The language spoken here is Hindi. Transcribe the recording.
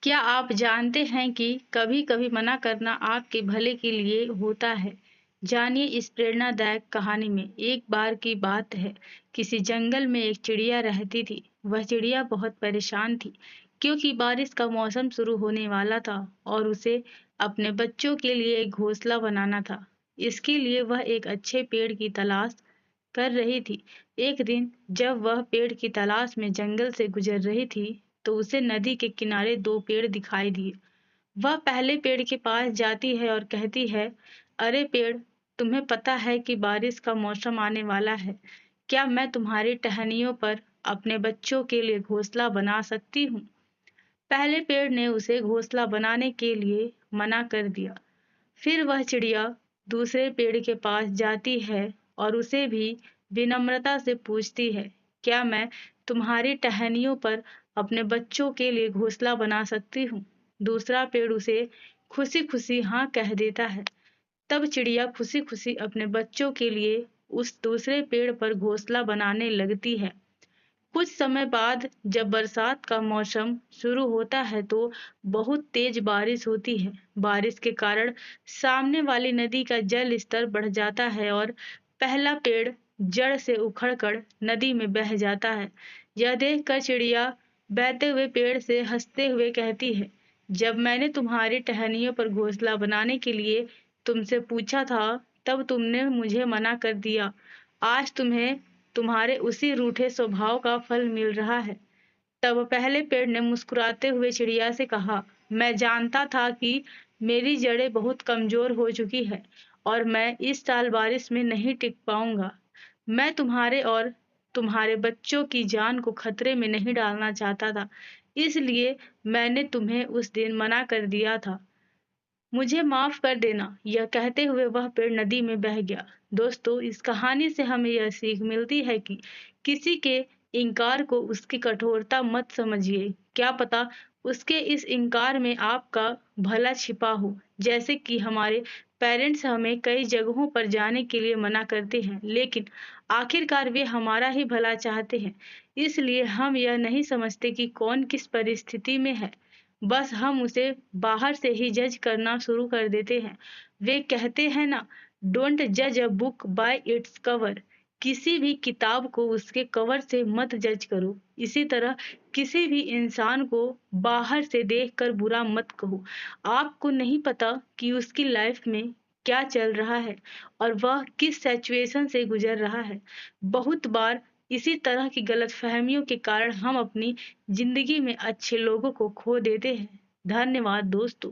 क्या आप जानते हैं कि कभी-कभी मना करना आपके भले के लिए होता है? जानिए इस प्रेरणादायक कहानी में। एक बार की बात है, किसी जंगल में एक चिड़िया रहती थी। वह चिड़िया बहुत परेशान थी, क्योंकि बारिश का मौसम शुरू होने वाला था और उसे अपने बच्चों के लिए एक घोंसला बनाना था। इसके लिए वह एक अच्छे पेड़ की तलाश कर रही थी। एक दिन जब वह पेड़ की तलाश में जंगल से गुजर रही थी, तो उसे नदी के किनारे दो पेड़ दिखाई दिए। वह पहले पेड़ के पास जाती है और कहती है, अरे पेड़, तुम्हें पता है कि बारिश का मौसम आने वाला है। क्या मैं तुम्हारी टहनियों पर अपने बच्चों के लिए घोंसला बना सकती हूँ? पहले पेड़ ने उसे घोंसला बनाने के लिए मना कर दिया। फिर वह चिड़िया दूसरे पेड़ के पास जाती है और उसे भी विनम्रता से पूछती है, क्या मैं तुम्हारी टहनियों पर अपने बच्चों के लिए घोंसला बना सकती हूँ? दूसरा पेड़ उसे खुशी खुशी हाँ कह देता है। तब चिड़िया खुशी खुशी अपने बच्चों के लिए उस दूसरे पेड़ पर घोंसला बनाने लगती है। कुछ समय बाद जब बरसात का मौसम शुरू होता है तो बहुत तेज बारिश होती है। बारिश के कारण सामने वाली नदी का जल स्तर बढ़ जाता है और पहला पेड़ जड़ से उखड़कर नदी में बह जाता है। यह देखकर चिड़िया बहते हुए पेड़ से हंसते हुए कहती है, जब मैंने तुम्हारी टहनियों पर घोंसला बनाने के लिए तुमसे पूछा था, तब तुमने मुझे मना कर दिया। आज तुम्हें तुम्हारे उसी रूठे स्वभाव का फल मिल रहा है। तब पहले पेड़ ने मुस्कुराते हुए चिड़िया से कहा, मैं जानता था कि मेरी जड़ें बहुत कमजोर हो चुकी है और मैं इस साल बारिश में नहीं टिक पाऊंगा। मैं तुम्हारे और तुम्हारे बच्चों की जान को खतरे में नहीं डालना चाहता था, इसलिए मैंने तुम्हें उस दिन मना कर दिया था। मुझे माफ कर देना। यह कहते हुए वह पेड़ नदी में बह गया। दोस्तों, इस कहानी से हमें यह सीख मिलती है कि किसी के इनकार को उसकी कठोरता मत समझिए। क्या पता उसके इस इनकार में आपका भला छिपा हो। जैसे कि हमारे पेरेंट्स हमें कई जगहों पर जाने के लिए मना करते हैं, लेकिन आखिरकार वे हमारा ही भला चाहते हैं। इसलिए हम यह नहीं समझते कि कौन किस परिस्थिति में है, बस हम उसे बाहर से ही जज करना शुरू कर देते हैं। वे कहते हैं ना, डोंट जज a book by its cover. किसी भी किताब को उसके कवर से मत जज करो। इसी तरह किसी भी इंसान को बाहर से देखकर बुरा मत कहो। आपको नहीं पता कि उसकी लाइफ में क्या चल रहा है और वह किस सिचुएशन से गुजर रहा है। बहुत बार इसी तरह की गलतफहमियों के कारण हम अपनी जिंदगी में अच्छे लोगों को खो देते हैं। धन्यवाद दोस्तों।